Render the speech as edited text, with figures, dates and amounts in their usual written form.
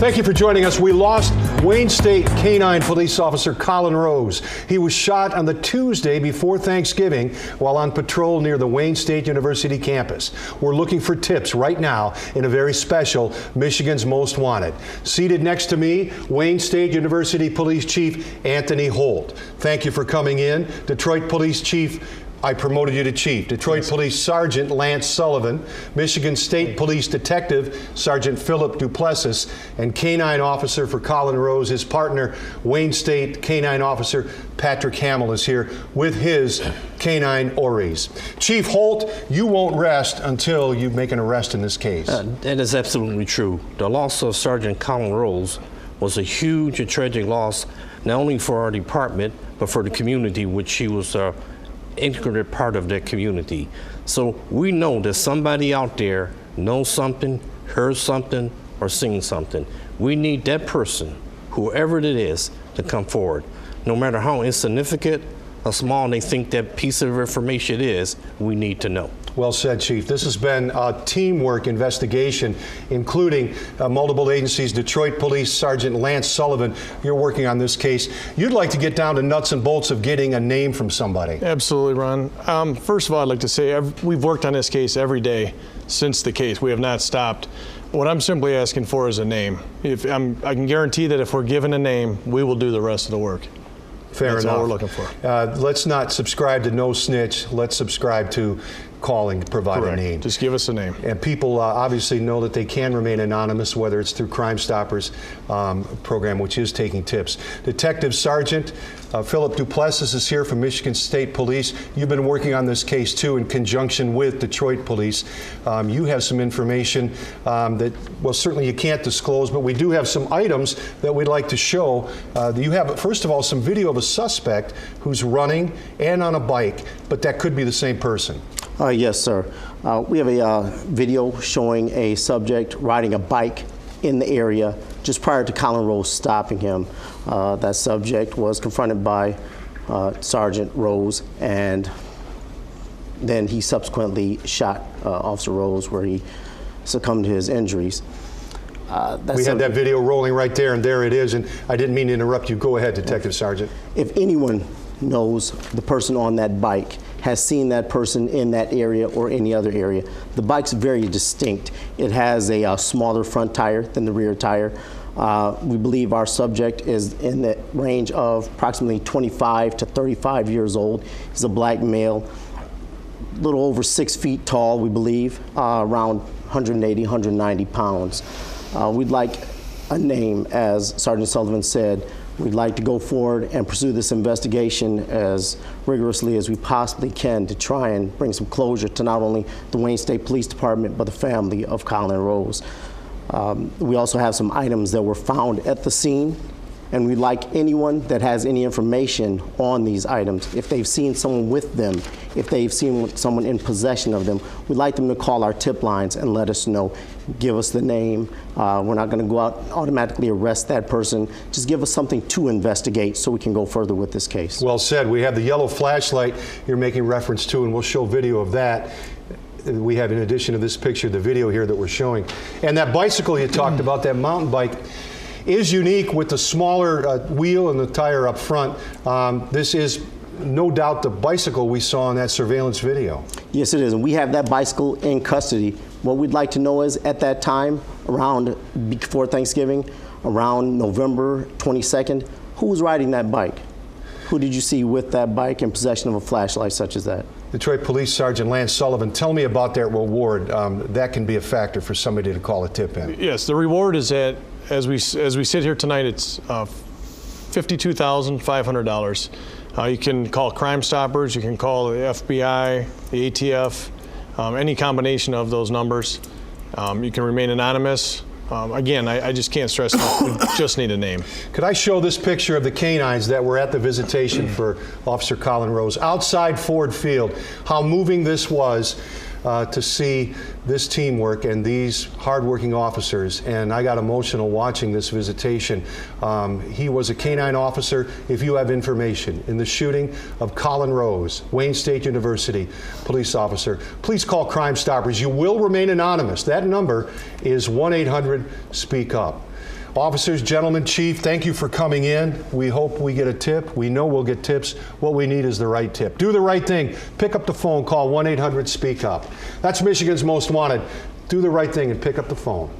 Thank you for joining us. We lost Wayne State Canine Police Officer Collin Rose. He was shot on the Tuesday before Thanksgiving while on patrol near the Wayne State University campus. We're looking for tips right now in a very special Michigan's Most Wanted. Seated next to me, Wayne State University Police Chief Anthony Holt. Thank you for coming in. Detroit Police Chief, I promoted you to chief. Detroit Police Sergeant Lance Sullivan, Michigan State Police Detective Sergeant Philip Duplessis, and Canine Officer for Collin Rose, his partner, Wayne State Canine Officer Patrick Hamill is here with his canine Ories. Chief Holt, you won't rest until you make an arrest in this case. That is absolutely true. The loss of Sergeant Collin Rose was a huge and tragic loss, not only for our department, but for the community, which he was integrated part of that community. So we know that somebody out there knows something, heard something, or seen something. We need that person, whoever it is, to come forward. No matter how insignificant or small they think that piece of information is, we need to know. Well said, Chief. This has been a teamwork investigation, including multiple agencies. Detroit Police Sergeant Lance Sullivan, you're working on this case. You'd like to get down to nuts and bolts of getting a name from somebody. Absolutely, Ron. First of all, I'd like to say we've worked on this case every day since the case. We have not stopped. What I'm simply asking for is a name. I can guarantee that if we're given a name, we will do the rest of the work. Fair enough. That's all we're looking for. Let's not subscribe to no snitch. Let's subscribe to calling to provide Correct. a name. Just give us a name. And people obviously know that they can remain anonymous, whether it's through Crime Stoppers program, which is taking tips. Detective Sergeant Philip Duplessis is here from Michigan State Police. You've been working on this case too in conjunction with Detroit Police. You have some information that, well, certainly you can't disclose, but we do have some items that we'd like to show. You have, first of all, some video of a suspect who's running and on a bike, but that could be the same person. Yes, sir. We have a video showing a subject riding a bike in the area just prior to Collin Rose stopping him. That subject was confronted by Sergeant Rose, and then he subsequently shot Officer Rose, where he succumbed to his injuries. We had that video rolling right there, and there it is. And I didn't mean to interrupt you. Go ahead, Detective Sergeant. If anyone knows the person on that bike, has seen that person in that area or any other area, the bike's very distinct. It has a smaller front tire than the rear tire. We believe our subject is in the range of approximately 25 to 35 years old. He's a black male, a little over 6 feet tall, we believe, around 180, 190 pounds. We'd like a name, as Sergeant Sullivan said. We'd like to go forward and pursue this investigation as rigorously as we possibly can to try and bring some closure to not only the Wayne State Police Department, but the family of Collin Rose. We also have some items that were found at the scene, and we'd like anyone that has any information on these items, if they've seen someone with them, if they've seen someone in possession of them, we'd like them to call our tip lines and let us know. Give us the name. We're not going to go out and automatically arrest that person. Just give us something to investigate so we can go further with this case. Well said. We have the yellow flashlight you're making reference to, and we'll show video of that. We have, in addition to this picture, the video here that we're showing. And that bicycle you talked about, that mountain bike, is unique with the smaller wheel and the tire up front. This is no doubt the bicycle we saw in that surveillance video. Yes, it is. And we have that bicycle in custody. What we'd like to know is, at that time, around before Thanksgiving, around November 22nd, who was riding that bike? Who did you see with that bike in possession of a flashlight such as that? Detroit Police Sergeant Lance Sullivan, tell me about that reward. That can be a factor for somebody to call a tip in. Yes, the reward is at, as we sit here tonight, it's $52,500. You can call Crime Stoppers, you can call the FBI, the ATF, any combination of those numbers. You can remain anonymous. Again, I just can't stress enough, we just need a name. Could I show this picture of the canines that were at the visitation for Officer Collin Rose outside Ford Field? How moving this was to see this teamwork and these hardworking officers, and I got emotional watching this visitation. He was a canine officer. If you have information in the shooting of Collin Rose, Wayne State University police officer, please call Crime Stoppers. You will remain anonymous. That number is 1-800-SPEAK-UP. Officers, gentlemen, Chief, thank you for coming in. We hope we get a tip. We know we'll get tips. What we need is the right tip. Do the right thing. Pick up the phone. Call 1-800-SPEAK-UP. That's Michigan's Most Wanted. Do the right thing and pick up the phone.